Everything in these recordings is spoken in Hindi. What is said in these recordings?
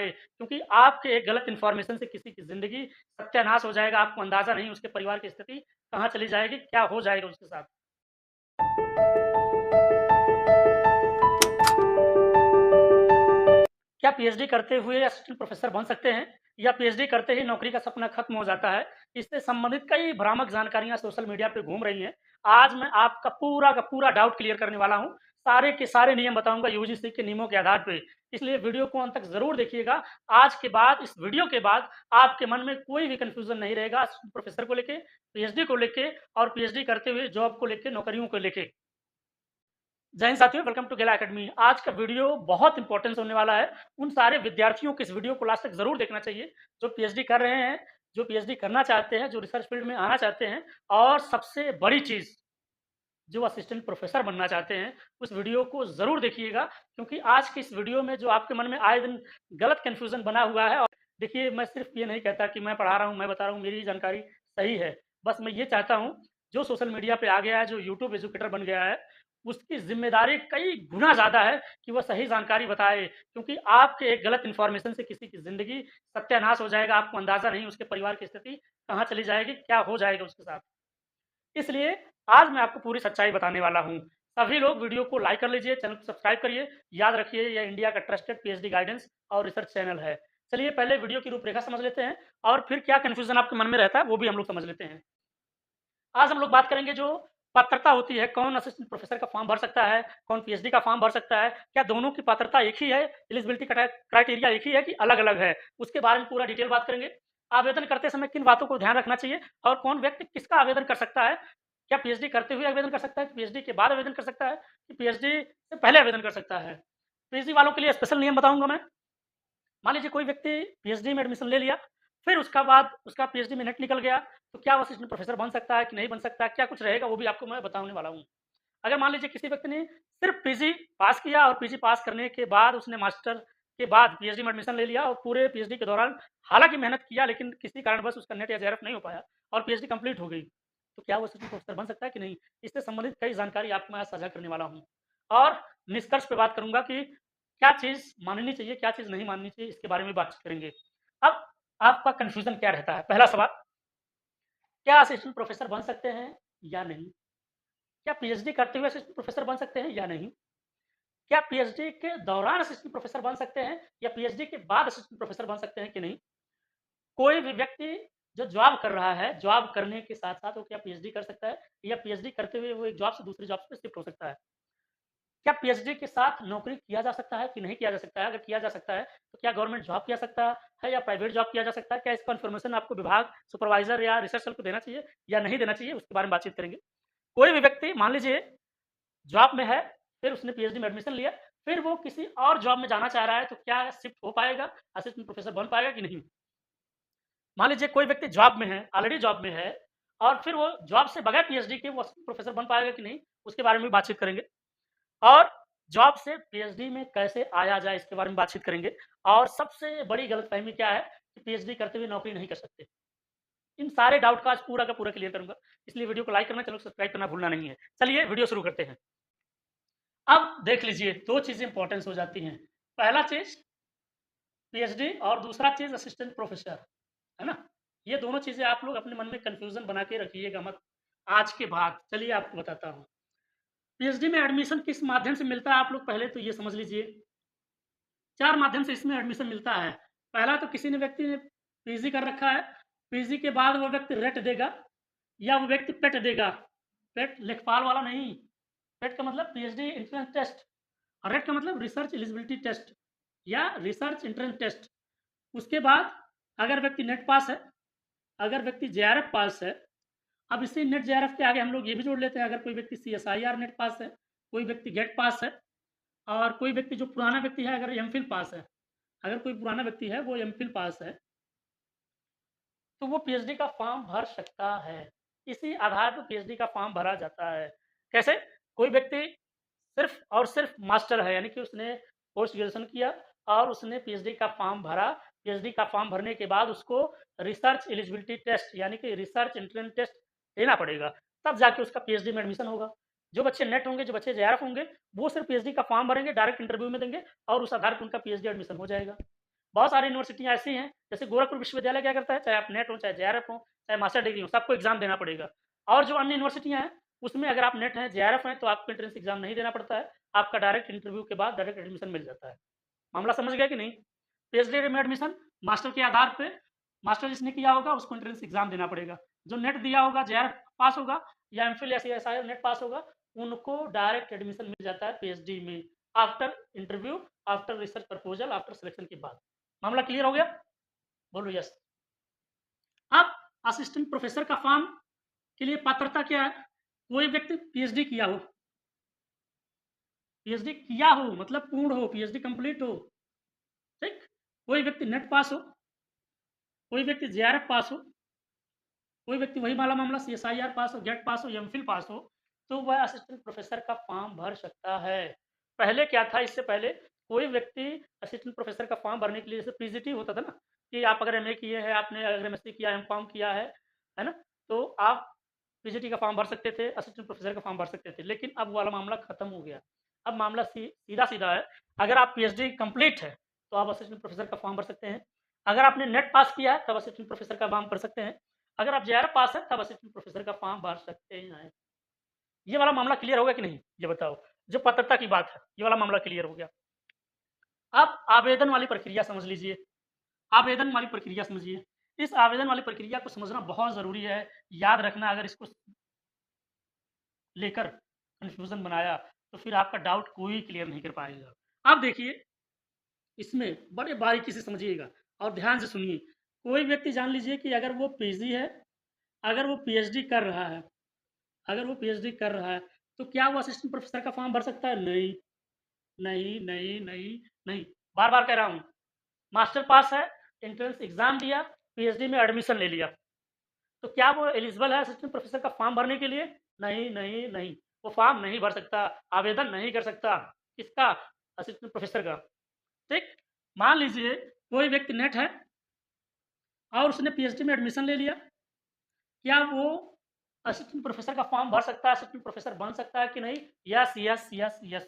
क्योंकि आपके एक गलत इन्फॉर्मेशन से किसी की ज़िंदगी सत्यानाश हो जाएगा, आपको अंदाज़ा नहीं उसके परिवार की स्थिति कहाँ चली जाएगी, क्या हो जाएगा उसके साथ। क्या पीएचडी करते हुए असिस्टेंट प्रोफ़ेसर बन सकते हैं या पीएचडी करते ही नौकरी का सपना खत्म हो जाता है? इससे संबंधित कई भ्रामक जानकारियाँ सोशल मीडिया पे घूम रही हैं। आज मैं आपका पूरा का पूरा डाउट क्लियर करने वाला हूँ। सारे के सारे नियम बताऊँगा यूजीसी के नियमों के आधार पे। इसलिए वीडियो को अंत तक ज़रूर देखिएगा। आज के बाद इस वीडियो के बाद आपके मन में कोई भी कन्फ्यूज़न नहीं रहेगा असिस्टेंट प्रोफ़ेसर को लेके, पीएचडी को लेके और पीएचडी करते हुए जॉब को लेके, नौकरियों को लेके। जय हिंद साथियों, वेलकम टू गेला एकेडमी। आज का वीडियो बहुत इंपॉर्टेंस होने वाला है। उन सारे विद्यार्थियों को इस वीडियो को लास्ट तक ज़रूर देखना चाहिए, जो पीएचडी कर रहे हैं, जो पीएचडी करना चाहते हैं, जो रिसर्च फील्ड में आना चाहते हैं और सबसे बड़ी चीज़, जो असिस्टेंट प्रोफ़ेसर बनना चाहते हैं, उस वीडियो को ज़रूर देखिएगा क्योंकि आज की इस वीडियो में जो आपके मन में आए दिन गलत कन्फ्यूज़न बना हुआ है। और देखिए, मैं सिर्फ़ ये नहीं कहता कि मैं पढ़ा रहा हूँ, मैं बता रहा हूँ, मेरी जानकारी सही है। बस मैं ये चाहता हूँ, जो सोशल मीडिया पे आ गया है, जो यूट्यूब एजुकेटर बन गया है, उसकी ज़िम्मेदारी कई गुना ज़्यादा है कि वो सही जानकारी बताए, क्योंकि आपके एक गलत इन्फॉर्मेशन से किसी की ज़िंदगी सत्यानाश हो जाएगा, आपको अंदाज़ा नहीं उसके परिवार की स्थिति कहाँ चली जाएगी, क्या हो जाएगा उसके साथ। इसलिए आज मैं आपको पूरी सच्चाई बताने वाला हूँ। सभी लोग वीडियो को लाइक कर लीजिए, चैनल को सब्सक्राइब करिए। याद रखिए, यह इंडिया का ट्रस्टेड पीएचडी गाइडेंस और रिसर्च चैनल है। चलिए पहले वीडियो की रूपरेखा समझ लेते हैं और फिर क्या कन्फ्यूज़न आपके मन में रहता है, वो भी हम लोग समझ लेते हैं। आज हम लोग बात करेंगे जो पात्रता होती है, कौन असिस्टेंट प्रोफ़ेसर का फॉर्म भर सकता है, कौन पीएचडी का फॉर्म भर सकता है, क्या दोनों की पात्रता एक ही है, एलिजिबिलिटी क्राइटेरिया एक ही है कि अलग-अलग है? उसके बारे में पूरा डिटेल बात करेंगे। आवेदन करते समय किन बातों को ध्यान रखना चाहिए और कौन व्यक्ति किसका आवेदन कर सकता है? क्या पीएचडी करते हुए आवेदन कर सकता है, पीएचडी के बाद आवेदन कर सकता है, कि पीएचडी से पहले आवेदन कर सकता है? पीएचडी वालों के लिए स्पेशल नियम बताऊँगा मैं। मान लीजिए कोई व्यक्ति पीएचडी में एडमिशन ले लिया, फिर उसका बाद उसका पीएचडी में नेट निकल गया, तो क्या वो असिस्टेंट प्रोफ़ेसर बन सकता है कि नहीं बन सकता है? क्या कुछ रहेगा, वो भी आपको मैं बताने वाला हूँ। अगर मान लीजिए किसी व्यक्ति ने सिर्फ़ पीजी पास किया और पीजी पास करने के बाद उसने मास्टर के बाद पीएचडी में एडमिशन ले लिया और पूरे पीएचडी के दौरान हालाँकि मेहनत किया, लेकिन किसी कारणवश उसका नेट या जेआरएफ नहीं हो पाया और पीएचडी कंप्लीट हो गई, तो क्या वो असिस्टेंट प्रोफ़ेसर बन सकता है कि नहीं? इससे संबंधित कई जानकारी आपको मैं आज साझा करने वाला हूँ और निष्कर्ष पे बात करूँगा कि क्या चीज़ माननी चाहिए, क्या चीज़ नहीं माननी चाहिए, इसके बारे में बातचीत करेंगे। अब आपका कन्फ्यूज़न क्या रहता है? पहला सवाल, क्या असिस्टेंट प्रोफ़ेसर बन सकते हैं या नहीं? क्या पीएचडी करते हुए असिस्टेंट प्रोफ़ेसर बन सकते हैं या नहीं? क्या पीएचडी के दौरान असिस्टेंट प्रोफ़ेसर बन सकते हैं या पीएचडी के बाद असिस्टेंट प्रोफ़ेसर बन सकते हैं कि नहीं? कोई भी व्यक्ति जो जॉब कर रहा है, जॉब करने के साथ-साथ वो क्या पीएचडी कर सकता है या पीएचडी करते हुए वो एक जॉब से दूसरी जॉब पे शिफ्ट हो सकता है? क्या पीएचडी के साथ नौकरी किया जा सकता है कि नहीं किया जा सकता है? अगर किया जा सकता है, तो क्या गवर्नमेंट जॉब किया सकता है या प्राइवेट जॉब किया जा सकता है? क्या इसका इन्फॉर्मेशन आपको विभाग, सुपरवाइज़र या रिसर्च सेल को देना चाहिए या नहीं देना चाहिए? उसके बारे में बातचीत करेंगे। कोई भी व्यक्ति मान लीजिए जॉब में है, फिर उसने पीएचडी में एडमिशन लिया, फिर वो किसी और जॉब में जाना चाह रहा है, तो क्या शिफ्ट हो पाएगा? असिस्टेंट प्रोफ़ेसर बन पाएगा कि नहीं? मान लीजिए कोई व्यक्ति जॉब में है, ऑलरेडी जॉब में है और फिर वो जॉब से बगैर पीएचडी के वो असिस्टेंट प्रोफ़ेसर बन पाएगा कि नहीं? उसके बारे में भी बातचीत करेंगे। और जॉब से पीएचडी में कैसे आया जाए, इसके बारे में बातचीत करेंगे। और सबसे बड़ी गलतफ़हमी क्या है कि पीएचडी करते हुए नौकरी नहीं कर सकते। इन सारे डाउट का आज पूरा का पूरा क्लियर करूँगा। इसलिए वीडियो को लाइक करना, चैनल को सब्सक्राइब करना भूलना नहीं है। चलिए वीडियो शुरू करते हैं। अब देख लीजिए, 2 चीज़ें इम्पोर्टेंस हो जाती हैं। पहला चीज़ पीएचडी और दूसरा चीज़ असिस्टेंट प्रोफ़ेसर, है ना? ये दोनों चीज़ें आप लोग अपने मन में कन्फ्यूज़न बना के रखिएगा मत आज के बाद। चलिए आपको बताता हूँ। पीएचडी में एडमिशन किस माध्यम से मिलता है, आप लोग पहले तो ये समझ लीजिए। 4 माध्यम से इसमें एडमिशन मिलता है। पहला तो किसी ने व्यक्ति ने पीजी कर रखा है, पीजी के बाद वो व्यक्ति रेट देगा या वो व्यक्ति पेट देगा। पेट लेखपाल वाला नहीं, पेट का मतलब पीएचडी एंट्रेंस टेस्ट और रेट का मतलब रिसर्च एलिजिबिलिटी टेस्ट या रिसर्च एंट्रेंस टेस्ट। उसके बाद अगर व्यक्ति नेट पास है, अगर व्यक्ति जेआरएफ पास है, अब इसी नेट जेआरएफ के आगे हम लोग ये भी जोड़ लेते हैं, अगर कोई व्यक्ति सीएसआईआर नेट पास है, कोई व्यक्ति गेट पास है और कोई व्यक्ति जो पुराना व्यक्ति है अगर एमफिल पास है, अगर कोई पुराना व्यक्ति है वो एमफिल पास है, तो वो पीएचडी का फॉर्म भर सकता है। इसी आधार पर पीएचडी का फॉर्म भरा जाता है। कैसे? कोई व्यक्ति सिर्फ़ और सिर्फ़ मास्टर है, यानी कि उसने पोस्ट ग्रेजुएशन किया और उसने पीएचडी का फॉर्म भरा। पीएचडी का फॉर्म भरने के बाद उसको रिसर्च एलिजिबिलिटी टेस्ट यानी कि रिसर्च एंट्रेंस टेस्ट देना पड़ेगा, तब जाके उसका पीएचडी में एडमिशन होगा। जो बच्चे नेट होंगे, जो बच्चे जेआरएफ होंगे, वो सिर्फ़ पीएचडी का फॉर्म भरेंगे, डायरेक्ट इंटरव्यू में देंगे और उस आधार पर उनका पीएचडी एडमिशन हो जाएगा। बहुत सारी यूनिवर्सिटियाँ ऐसी हैं, जैसे गोरखपुर विश्वविद्यालय क्या करता है, चाहे आप नेट हो, चाहे जेआरएफ हो, चाहे मास्टर डिग्री हो, सबको एग्ज़ाम देना पड़ेगा। और जो अन्य यूनिवर्सिटियाँ हैं, उसमें अगर आप नेट हैं, जेआरएफ हैं, तो आपको एंट्रेंस एग्ज़ाम नहीं देना पड़ता है। आपका डायरेक्ट इंटरव्यू के बाद डायरेक्ट एडमिशन मिल जाता है। मामला समझ गए कि नहीं? पीएचडी में एडमिशन मास्टर के आधार पे, मास्टर जिसने किया होगा उसको एंट्रेंस एग्ज़ाम देना पड़ेगा। जो नेट दिया होगा, जेआरएफ पास होगा या एमफिल या सीएसआई नेट पास होगा, उनको डायरेक्ट एडमिशन मिल जाता है पीएचडी में, after interview, after research proposal, after selection के बाद। मामला क्लियर हो गया? बोलो यस। अब असिस्टेंट प्रोफ़ेसर का फॉर्म के लिए पात्रता क्या है? कोई व्यक्ति पीएचडी किया हो, पीएचडी किया हो मतलब पूर्ण हो, पीएचडी कंप्लीट हो, ठीक? कोई व्यक्ति नेट पास हो, कोई व्यक्ति जेआरएफ पास हो, कोई व्यक्ति वही वाला मामला सीएसआईआर पास हो, गेट पास हो, एमफिल पास हो, तो वह असिस्टेंट प्रोफ़ेसर का फॉर्म भर सकता है। पहले क्या था, इससे पहले कोई व्यक्ति असिस्टेंट प्रोफ़ेसर का फॉर्म भरने के लिए जैसे पीजीटी होता था ना, कि आप अगर एमए किए हैं, आपने अगर एमएससी किया है, एमकॉम किया है ना? तो आप पीजीटी का फॉर्म भर सकते थे, असिस्टेंट प्रोफ़ेसर का फॉर्म भर सकते थे, लेकिन अब वाला मामला खत्म हो गया। अब मामला सीधा-सीधा है, अगर आप पीएचडी कंप्लीट है, तो आप असिस्टेंट प्रोफ़ेसर का फॉर्म भर सकते हैं। अगर आपने नेट पास किया है, तब असिस्टेंट प्रोफ़ेसर का फॉर्म भर सकते हैं। अगर आप जेआरएफ पास है, तब असिस्टेंट प्रोफ़ेसर का फॉर्म भर सकते हैं। ये वाला मामला क्लियर हो गया कि नहीं? ये बताओ। जो पात्रता की बात है, ये वाला मामला क्लियर हो गया। अब आवेदन वाली प्रक्रिया समझ लीजिए। आवेदन वाली प्रक्रिया समझिए। इस आवेदन वाली प्रक्रिया को समझना बहुत ज़रूरी है। याद रखना, अगर इसको लेकर कन्फ्यूज़न बनाया, तो फिर आपका डाउट कोई क्लियर नहीं कर पाएगा। अब देखिए, इसमें बड़े बारीकी से समझिएगा और ध्यान से सुनिए। कोई व्यक्ति जान लीजिए कि अगर वो पीजी है, अगर वो पीएचडी कर रहा है, अगर वो पीएचडी कर रहा है, तो क्या वो असिस्टेंट प्रोफ़ेसर का फॉर्म भर सकता है? नहीं, नहीं, नहीं, नहीं, नहीं। बार-बार कह रहा हूँ। मास्टर पास है, एंट्रेंस एग्ज़ाम दिया, पीएचडी में एडमिशन ले लिया, तो क्या वो एलिजिबल है असिस्टेंट प्रोफ़ेसर का फॉर्म भरने के लिए? नहीं, नहीं, नहीं। वो फॉर्म नहीं भर सकता, आवेदन नहीं कर सकता। किसका? असिस्टेंट प्रोफ़ेसर का। ठीक? मान लीजिए कोई व्यक्ति नेट है और उसने पीएचडी में एडमिशन ले लिया, क्या वो असिस्टेंट प्रोफ़ेसर का फॉर्म भर सकता है, असिस्टेंट प्रोफ़ेसर बन सकता है कि नहीं? Yes, yes, yes, yes.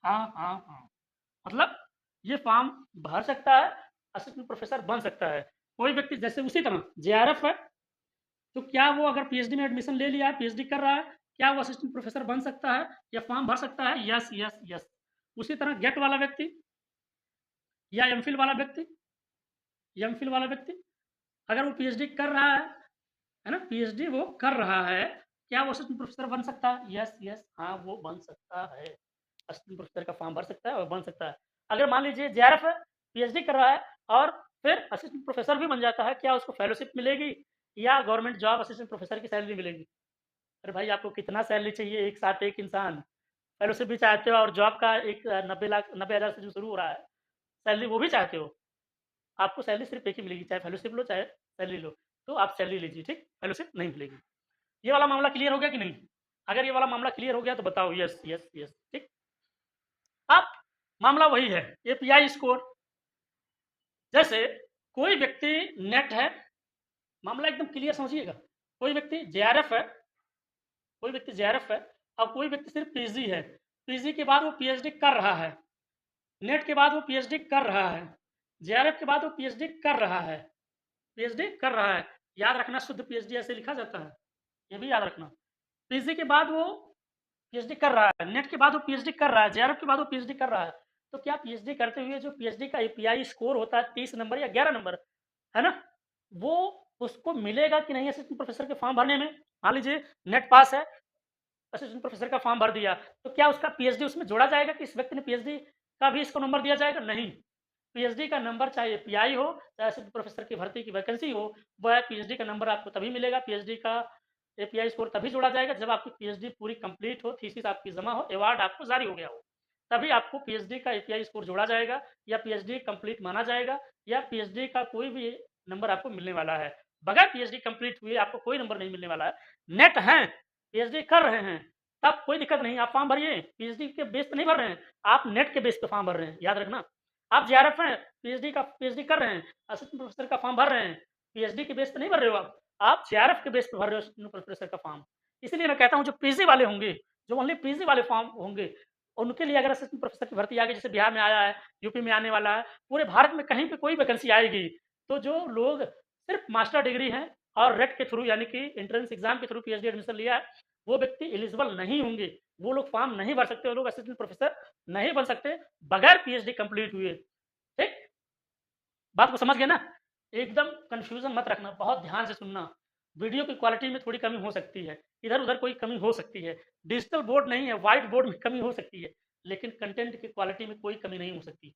हाँ, हाँ, हाँ। मतलब ये फॉर्म भर सकता है, असिस्टेंट प्रोफ़ेसर बन सकता है। कोई व्यक्ति जैसे उसी तरह जेआरएफ है, तो क्या वो अगर पीएचडी में एडमिशन ले लिया है, पीएचडी कर रहा है, क्या वो असिस्टेंट प्रोफ़ेसर बन सकता है या फॉर्म भर सकता है? Yes, yes, yes. उसी तरह गेट वाला व्यक्ति या एमफिल वाला व्यक्ति, एमफिल वाला व्यक्ति अगर वो पीएचडी कर रहा है ना? पीएचडी वो कर रहा है, क्या वो असिस्टेंट प्रोफ़ेसर बन सकता है? यस, यस, हाँ, वो बन सकता है। असिस्टेंट प्रोफ़ेसर का फॉर्म भर सकता है और बन सकता है। अगर मान लीजिए जेआरएफ है, पीएचडी कर रहा है और फिर असिस्टेंट प्रोफ़ेसर भी बन जाता है, क्या उसको फेलोशिप मिलेगी या गवर्नमेंट जॉब असिस्टेंट प्रोफ़ेसर की सैलरी मिलेगी? अरे भाई, आपको कितना सैलरी चाहिए एक साथ एक इंसान? फेलोशिप भी चाहते हो और जॉब का एक 90,000 से जो शुरू हो रहा है, सैलरी वो भी चाहते हो। आपको सैलरी सिर्फ़ एक ही मिलेगी, चाहे फेलोशिप लो, चाहे सैलरी लो। तो आप सैलरी लीजिए, ठीक? फेलोशिप नहीं मिलेगी। ये वाला मामला क्लियर हो गया कि नहीं? अगर ये वाला मामला क्लियर हो गया तो बताओ यस, यस, यस, ठीक? अब मामला वही है, एपीआई स्कोर। जैसे कोई व्यक्ति नेट है, मामला एकदम क्लियर समझिएगा। कोई व्यक्ति जेआरएफ है, कोई व्यक्ति जेआरएफ है और कोई व्यक्ति सिर्फ पीजी है। पीजी के बाद वो पीएचडी कर रहा है, नेट के बाद वो पीएचडी कर रहा है, जेआरएफ के बाद वो पीएचडी कर रहा है, पीएचडी कर रहा है। याद रखना, शुद्ध पीएचडी ऐसे लिखा जाता है, ये भी याद रखना। पीजी के बाद वो पीएचडी कर रहा है, नेट के बाद वो पीएचडी कर रहा है, जेआरएफ के बाद वो पीएचडी कर रहा है। तो क्या पीएचडी करते हुए जो पीएचडी का एपीआई स्कोर होता है 30 नंबर या 11 नंबर, है ना? वो उसको मिलेगा कि नहीं असिस्टेंट प्रोफ़ेसर के फॉर्म भरने में? मान लीजिए नेट पास है, असिस्टेंट प्रोफ़ेसर का फॉर्म भर दिया, तो क्या उसका पीएचडी उसमें जोड़ा जाएगा कि इस व्यक्ति ने पीएचडी का भी इसको नंबर दिया जाएगा? नहीं। पीएचडी का नंबर चाहे एपीआई हो, चाहे असिस्टेंट प्रोफ़ेसर की भर्ती की वैकेंसी हो, वह पीएचडी का नंबर आपको तभी मिलेगा, पीएचडी का एपीआई स्कोर तभी जोड़ा जाएगा जब आपकी पीएचडी पूरी कंप्लीट हो, थीसिस आपकी जमा हो, अवार्ड आपको जारी हो गया हो। तभी आपको पीएचडी का एपीआई स्कोर जोड़ा जाएगा या पीएचडी कंप्लीट माना जाएगा या पीएचडी का कोई भी नंबर आपको मिलने वाला है। बगैर पीएचडी कंप्लीट हुए आपको कोई नंबर नहीं मिलने वाला है। नेट हैं, पीएचडी कर रहे हैं, तब कोई दिक्कत नहीं, आप फॉर्म भरिए। पीएचडी के बेस पे नहीं भर रहे हैं, आप नेट के बेस पे फॉर्म भर रहे हैं, याद रखना। आप जेआरएफ हैं, पीएचडी कर रहे हैं, असिस्टेंट प्रोफ़ेसर का फॉर्म भर रहे हैं, पीएचडी के बेस पे नहीं भर रहे हो आप जेआरएफ के बेस पे भर रहे हो असिस्टेंट प्रोफ़ेसर का फॉर्म। इसलिए मैं कहता हूँ जो पीजी वाले होंगे, जो ओनली पीजी वाले फॉर्म होंगे, उनके लिए अगर असिस्टेंट प्रोफेसर की भर्ती आ गई, जैसे बिहार में आया है, यूपी में आने वाला है, पूरे भारत में कहीं पे कोई वैकेंसी आएगी, तो जो लोग सिर्फ मास्टर डिग्री हैं और रेट के थ्रू यानी कि एंट्रेंस एग्जाम के थ्रू पीएचडी एडमिशन लिया है, वो व्यक्ति एलिजिबल नहीं होंगे। वो लोग फॉर्म नहीं भर सकते, वो लोग असिस्टेंट प्रोफेसर नहीं बन सकते बगैर पीएचडी कंप्लीट हुए। ठीक, बात को समझ गए ना? एकदम कंफ्यूजन मत रखना, बहुत ध्यान से सुनना। वीडियो की क्वालिटी में थोड़ी कमी हो सकती है, इधर उधर कोई कमी हो सकती है, डिजिटल बोर्ड नहीं है, व्हाइट बोर्ड में कमी हो सकती है, लेकिन कंटेंट की क्वालिटी में कोई कमी नहीं हो सकती।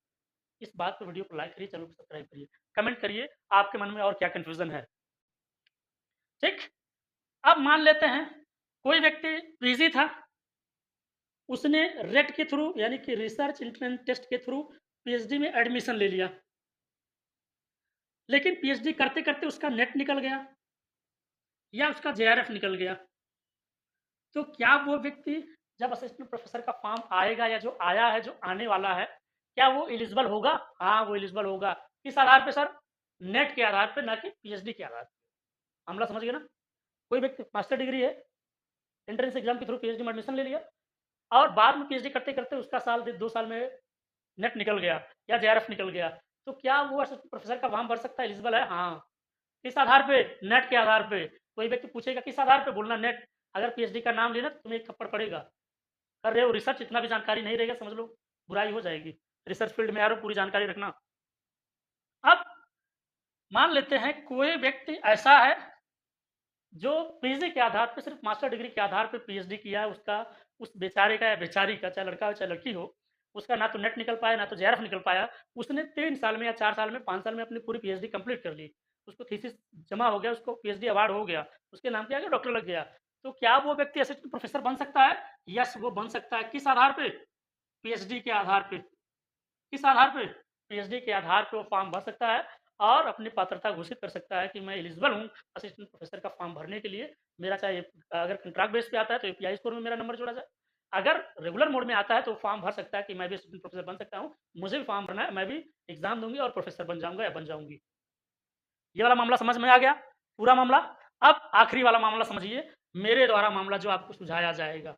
इस बात पे वीडियो को लाइक करिए, चैनल को सब्सक्राइब करिए, कमेंट करिए आपके मन में और क्या कंफ्यूजन है। ठीक, अब मान लेते हैं कोई व्यक्ति पीजी था, उसने रेट के थ्रू यानी कि रिसर्च एंट्रेंस टेस्ट के थ्रू पीएचडी में एडमिशन ले लिया, लेकिन पीएचडी करते करते उसका नेट निकल गया या उसका जेआरएफ निकल गया, तो क्या वो व्यक्ति जब असिस्टेंट प्रोफेसर का फॉर्म आएगा या जो आया है, जो आने वाला है, क्या वो एलिजिबल होगा? हाँ, वो एलिजिबल होगा। किस आधार पे सर? नेट के आधार पे, ना कि पीएचडी के आधार पे। मामला समझ गए ना? कोई व्यक्ति मास्टर डिग्री है, एंट्रेंस एग्जाम के थ्रू पीएचडी में एडमिशन ले लिया और बाद में पीएचडी करते करते उसका साल 2 साल में नेट निकल गया या जेआरएफ निकल गया, तो क्या वो असिस्टेंट प्रोफेसर का फॉर्म भर सकता है? एलिजिबल है? हाँ। किस आधार पे? नेट के आधार पे। कोई व्यक्ति पूछेगा किस आधार पे, बोलना नेट। अगर पीएचडी का नाम लेना तो तुम्हें एक थप्पड़ पड़ेगा। कर रहे हो रिसर्च, इतना भी जानकारी नहीं रहेगा, समझ लो बुराई हो जाएगी। रिसर्च फील्ड में आ रहे हो, पूरी जानकारी रखना। अब मान लेते हैं कोई व्यक्ति ऐसा है जो पीजी के आधार पे, सिर्फ मास्टर डिग्री के आधार पे पीएचडी किया है, उसका, उस बेचारे का या बेचारी का, चाहे लड़का हो चाहे लड़की हो, उसका ना तो नेट निकल पाया ना तो जेआरएफ निकल पाया। उसने 3 साल में या 4 साल में 5 साल में अपनी पूरी पीएचडी कंप्लीट कर ली, उसको थीसिस जमा हो गया, उसको पीएचडी अवार्ड हो गया, उसके नाम पे आगे डॉक्टर लग गया। तो क्या वो व्यक्ति असिस्टेंट प्रोफेसर बन सकता है? यस, वो बन सकता है। किस आधार पे? पीएचडी के आधार पे। किस आधार पे? पीएचडी के आधार पे वो फॉर्म भर सकता है और अपनी पात्रता घोषित कर सकता है कि मैं एलिजिबल हूँ असिस्टेंट प्रोफेसर का फॉर्म भरने के लिए। मेरा चाहे अगर कॉन्ट्रैक्ट बेस पे आता है तो एपीआई स्कोर में मेरा नंबर जोड़ा जाए, अगर रेगुलर मोड में आता है तो फॉर्म भर सकता है कि मैं भी असिस्टेंट प्रोफेसर बन सकता हूँ, मुझे भी फॉर्म भरना है, मैं भी एग्जाम दूंगी और प्रोफेसर बन जाऊंगा या बन जाऊंगी। ये वाला मामला समझ में आ गया, पूरा मामला। अब आखिरी वाला मामला समझिए, मेरे द्वारा मामला जो आपको सुझाया जाएगा।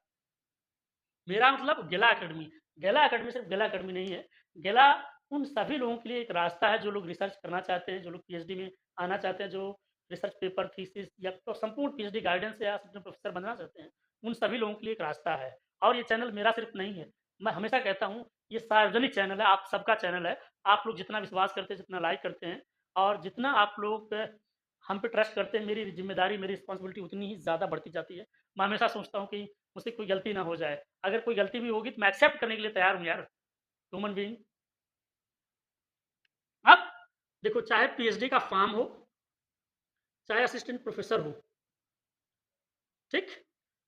मेरा मतलब गेला एकेडमी। गेला एकेडमी सिर्फ गेला एकेडमी नहीं है, गेला उन सभी लोगों के लिए एक रास्ता है जो लोग रिसर्च करना चाहते हैं, जो लोग पीएचडी में आना चाहते हैं, जो रिसर्च पेपर, थीसिस या तो संपूर्ण पीएचडी गाइडेंस या असिस्टेंट प्रोफेसर बनना चाहते हैं, उन सभी लोगों के लिए एक रास्ता है। और ये चैनल मेरा सिर्फ नहीं है, मैं हमेशा कहता हूँ ये सार्वजनिक चैनल है, आप सबका चैनल है। आप लोग जितना विश्वास करते हैं, जितना लाइक करते हैं और जितना आप लोग हम पे ट्रस्ट करते हैं, मेरी जिम्मेदारी, मेरी रिस्पॉन्सिबिलिटी उतनी ही ज़्यादा बढ़ती जाती है। मैं हमेशा सोचता हूँ कि मुझसे कोई गलती ना हो जाए, अगर कोई गलती भी होगी तो मैं एक्सेप्ट करने के लिए तैयार हूँ यार, ह्यूमन बीइंग। अब देखो, चाहे पीएचडी का फॉर्म हो, चाहे असिस्टेंट प्रोफेसर हो, ठीक,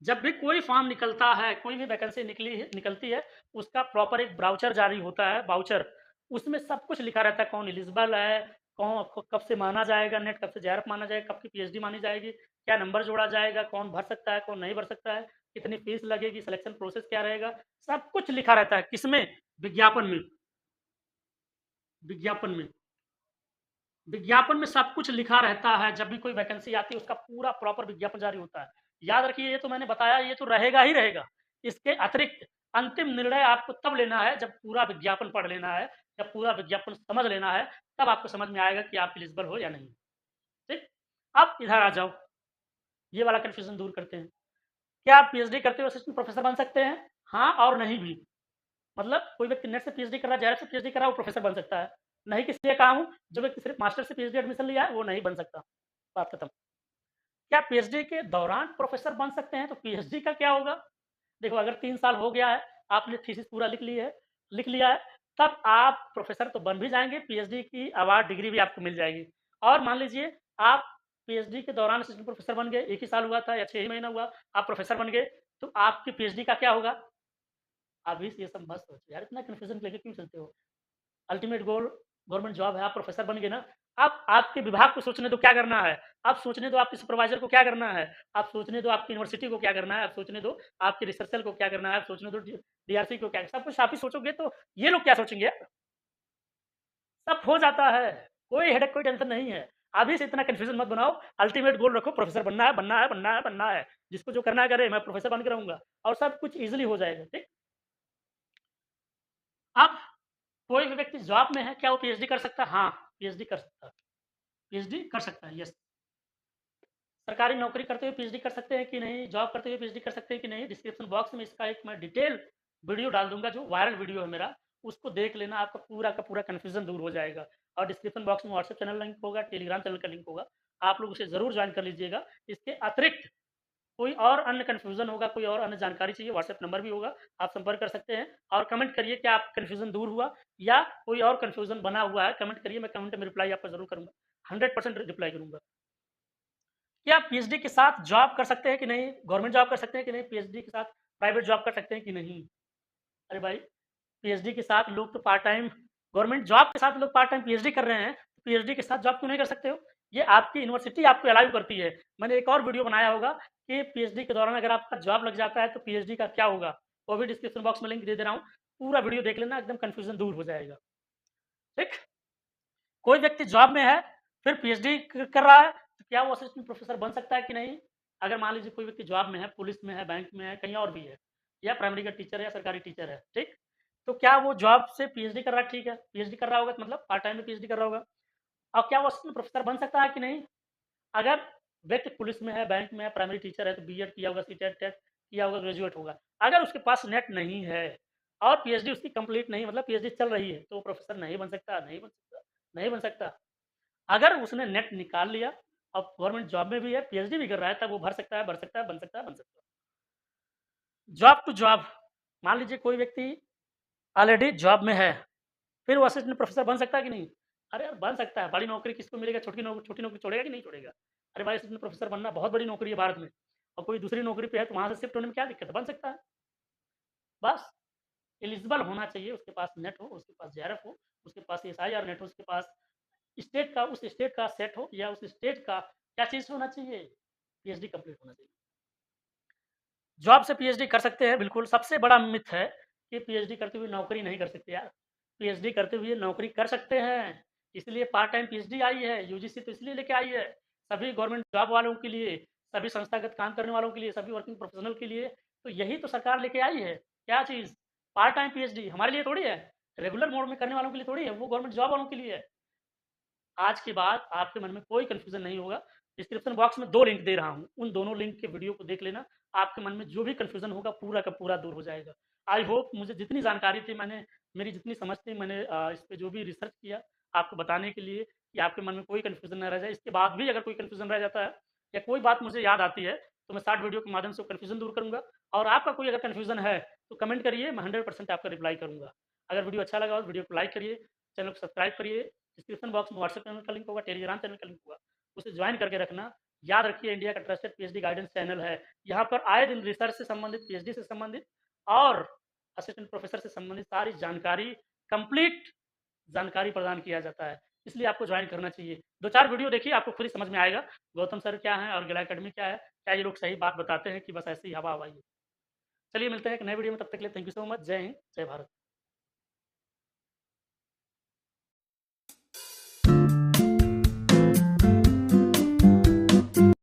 जब भी कोई फॉर्म निकलता है, कोई भी वैकेंसी निकलती है, उसका प्रॉपर एक ब्राउचर जारी होता है, बाउचर। उसमें सब कुछ लिखा रहता है, कौन एलिजिबल है, कौन कब से माना जाएगा नेट, कब से जेआरएफ माना जाएगा, कब की पीएचडी मानी जाएगी, क्या नंबर जोड़ा जाएगा, कौन भर सकता है, कौन नहीं भर सकता है, कितनी फीस लगेगी, सिलेक्शन प्रोसेस क्या रहेगा, सब कुछ लिखा रहता है। किसमें? विज्ञापन में। विज्ञापन में, विज्ञापन में सब कुछ लिखा रहता है। जब भी कोई वैकेंसी आती है उसका पूरा प्रॉपर विज्ञापन जारी होता है। याद रखिए, ये तो मैंने बताया, ये तो रहेगा ही रहेगा। इसके अतिरिक्त अंतिम निर्णय आपको तब लेना है जब पूरा विज्ञापन पढ़ लेना है, जब पूरा विज्ञापन समझ लेना है, तब आपको समझ में आएगा कि आप एलिजिबल हो या नहीं। ठीक, अब इधर आ जाओ, ये वाला कन्फ्यूजन दूर करते हैं। क्या आप पीएचडी करते हुए असिस्टेंट प्रोफेसर बन सकते हैं? हाँ और नहीं भी। मतलब कोई व्यक्ति नेट से पीएचडी कर रहा है, जेआरएफ से पीएचडी कर रहा है, वो प्रोफेसर बन सकता है। नहीं किस लिए कहा हूँ? जो व्यक्ति सिर्फ मास्टर से पीएचडी एडमिशन लिया है वो नहीं बन सकता। बात खत्म। क्या पीएचडी के दौरान प्रोफेसर बन सकते हैं? तो पीएचडी का क्या होगा? देखो, अगर 3 साल हो गया है, आपने थीसिस पूरा लिख लिया है, तब आप प्रोफेसर तो बन भी जाएंगे, पीएचडी की अवार्ड डिग्री भी आपको मिल जाएगी। और मान लीजिए आप पीएचडी के दौरान असिस्टेंट प्रोफेसर बन गए, 1 ही साल हुआ था या 6 ही महीना हुआ, आप प्रोफेसर बन गए, तो आपकी पीएचडी का क्या होगा? अभी से ये सब मत सोचो यार, इतना कन्फ्यूजन लेके क्यों चलते हो? अल्टीमेट गोल गवर्नमेंट जॉब है, आप प्रोफेसर बन गए ना। अब आपके विभाग को सोचने दो क्या करना है, आप सोचने दो आपके सुपरवाइजर को क्या करना है, आप सोचने दो आपकी यूनिवर्सिटी को क्या करना है, आप सोचने दो आपके रिसर्चर को क्या करना है, आप सोचने दो डीआरसी को क्या, सब कुछ आप ही सोचोगे तो ये लोग क्या सोचेंगे यार? सब हो जाता है, कोई हेडेक, कोई टेंशन नहीं है। अभी से इतना कंफ्यूजन मत बनाओ, अल्टीमेट गोल रखो, प्रोफेसर बनना है, बनना है, बनना है, बनना है। जिसको जो करना है करे, मैं प्रोफेसर बन के रहूंगा और सब कुछ इजिली हो जाएगा। ठीक, कोई भी व्यक्ति जॉब में है, क्या वो पीएचडी कर सकता है? हाँ, पीएचडी कर सकता है। पीएचडी कर सकता है, यस। सरकारी नौकरी करते हुए पीएचडी कर सकते हैं कि नहीं, जॉब करते हुए पीएचडी कर सकते हैं कि नहीं, डिस्क्रिप्शन बॉक्स में इसका एक मैं डिटेल वीडियो डाल दूँगा, जो वायरल वीडियो है मेरा, उसको देख लेना, आपका पूरा का पूरा कन्फ्यूज़न दूर हो जाएगा। और डिस्क्रिप्शन बॉक्स में व्हाट्सएप चैनल लिंक होगा, टेलीग्राम चैनल का लिंक होगा, आप लोग उसे ज़रूर जॉइन कर लीजिएगा। इसके अतिरिक्त कोई और अन्य कन्फ्यूज़न होगा, कोई और अन्य जानकारी चाहिए, व्हाट्सएप नंबर भी होगा, आप संपर्क कर सकते हैं और कमेंट करिए क्या आप कन्फ्यूज़न दूर हुआ या कोई और कन्फ्यूज़न बना हुआ है, कमेंट करिए, मैं कमेंट में रिप्लाई आपका ज़रूर करूँगा, 100% रिप्लाई करूँगा। क्या पीएचडी के साथ जॉब कर सकते हैं कि नहीं? गवर्नमेंट जॉब कर सकते हैं कि नहीं? पीएचडी के साथ प्राइवेट जॉब कर सकते हैं कि नहीं? अरे भाई, पीएचडी के साथ लोग तो पार्ट टाइम गवर्नमेंट जॉब के साथ लोग पार्ट टाइम पीएचडी कर रहे हैं, पीएचडी के साथ जॉब क्यों नहीं कर सकते हो? ये आपकी यूनिवर्सिटी आपको अलाउ करती है। मैंने एक और वीडियो बनाया होगा कि पीएचडी के दौरान अगर आपका जॉब लग जाता है तो पीएचडी का क्या होगा? वो भी डिस्क्रिप्शन बॉक्स में लिंक दे रहा हूँ। पूरा वीडियो देख लेना, एकदम कन्फ्यूज़न दूर हो जाएगा। ठीक? कोई व्यक्ति जॉब में है, फिर पीएचडी कर रहा है, तो क्या वो असिस्टेंट प्रोफेसर बन सकता है कि नहीं? अगर मान लीजिए कोई व्यक्ति जॉब में है, पुलिस में है, बैंक में है, कहीं और भी है, या प्राइमरी का टीचर है या सरकारी टीचर है, ठीक? तो क्या वो जॉब से पीएचडी कर रहा है? ठीक है, पीएचडी कर रहा होगा तो मतलब पार्ट टाइम में पीएचडी कर रहा होगा। अब क्या वो असिस्टेंट प्रोफेसर बन सकता है कि नहीं? अगर व्यक्ति पुलिस में है, बैंक में है, प्राइमरी टीचर है, तो बीएड किया होगा, सीटेट टेट किया होगा, ग्रेजुएट होगा। अगर उसके पास नेट नहीं है और पीएचडी उसकी कंप्लीट नहीं, मतलब पीएचडी चल रही है, तो वो प्रोफेसर नहीं बन सकता, नहीं बन सकता, नहीं बन सकता। अगर उसने नेट निकाल लिया और गवर्नमेंट जॉब में भी है, पीएचडी भी कर रहा है, तब वो भर सकता है, भर सकता है, बन सकता है, बन सकता है। जॉब टू जॉब, मान लीजिए कोई व्यक्ति ऑलरेडी जॉब में है, फिर वो असिस्टेंट प्रोफेसर बन सकता है कि नहीं? अरे यार, बन सकता है। बड़ी नौकरी किसको मिलेगा? छोटी नौकरी छोड़ेगा कि नहीं छोड़ेगा? अरे भाई, असिस्टेंट प्रोफेसर बनना बहुत बड़ी नौकरी है भारत में, और कोई दूसरी नौकरी पे है तो वहाँ से शिफ्ट होने में क्या दिक्कत है? बन सकता है। बस एलिजिबल होना चाहिए, उसके पास नेट हो, उसके पास जेआरएफ हो, उसके पास एसआईआर नेट हो, उसके पास स्टेट का, उस स्टेट का सेट हो, या उस स्टेट का क्या चीज़ होना चाहिए? पीएचडी कंप्लीट होना चाहिए। जॉब से पीएचडी कर सकते हैं, बिल्कुल। सबसे बड़ा मिथ है कि पीएचडी करते हुए नौकरी नहीं कर सकते यार। पीएचडी करते हुए नौकरी कर सकते हैं, इसलिए पार्ट टाइम पीएचडी आई है, यूजीसी तो इसलिए लेके आई है, सभी गवर्नमेंट जॉब वालों के लिए, सभी संस्थागत काम करने वालों के लिए, सभी वर्किंग प्रोफेशनल के लिए, तो यही तो सरकार लेके आई है। क्या चीज़? पार्ट टाइम पीएचडी हमारे लिए थोड़ी है, रेगुलर मोड में करने वालों के लिए थोड़ी है, वो गवर्नमेंट जॉब वालों के लिए है। आज के बाद आपके मन में कोई कन्फ्यूज़न नहीं होगा। डिस्क्रिप्शन बॉक्स में 2 लिंक दे रहा हूँ, उन दोनों लिंक के वीडियो को देख लेना, आपके मन में जो भी कन्फ्यूज़न होगा पूरा का पूरा दूर हो जाएगा। आई होप मुझे जितनी जानकारी थी, मैंने मेरी जितनी समझ थी, मैंने इस पे जो भी रिसर्च किया आपको बताने के लिए कि आपके मन में कोई कन्फ्यूज़न ना रह जाए। इसके बाद भी अगर कोई कन्फ्यूज़न रह जाता है या कोई बात मुझे याद आती है, तो मैं शॉर्ट वीडियो के माध्यम से वो कन्फ्यूज़न दूर करूँगा, और आपका कोई अगर कन्फ्यूज़न है तो कमेंट करिए, मैं 100% आपका रिप्लाई करूँगा। अगर वीडियो अच्छा लगा हो तो वीडियो को लाइक करिए, चैनल को सब्सक्राइब करिए। डिस्क्रिप्शन बॉक्स में व्हाट्सएप चैनल का लिंक होगा, टेलीग्राम चैनल का लिंक होगा, उसे ज्वाइन करके रखना। याद रखिए, इंडिया का ट्रस्टेड पीएचडी गाइडेंस चैनल है। यहाँ पर आए दिन रिसर्च से संबंधित, पीएचडी से संबंधित और असिस्टेंट प्रोफेसर से संबंधित सारी जानकारी, कंप्लीट जानकारी प्रदान किया जाता है। इसलिए आपको ज्वाइन करना चाहिए। 2-4 वीडियो देखिए, आपको खुद ही समझ में आएगा गौतम सर क्या है और गिला अकेडमी क्या है। क्या ये लोग सही बात बताते हैं कि बस ऐसे ही हवा हवाई है। चलिए मिलते हैं एक नए वीडियो में, तब तक के लिए थैंक यू सो मच। जय हिंद, जय भारत।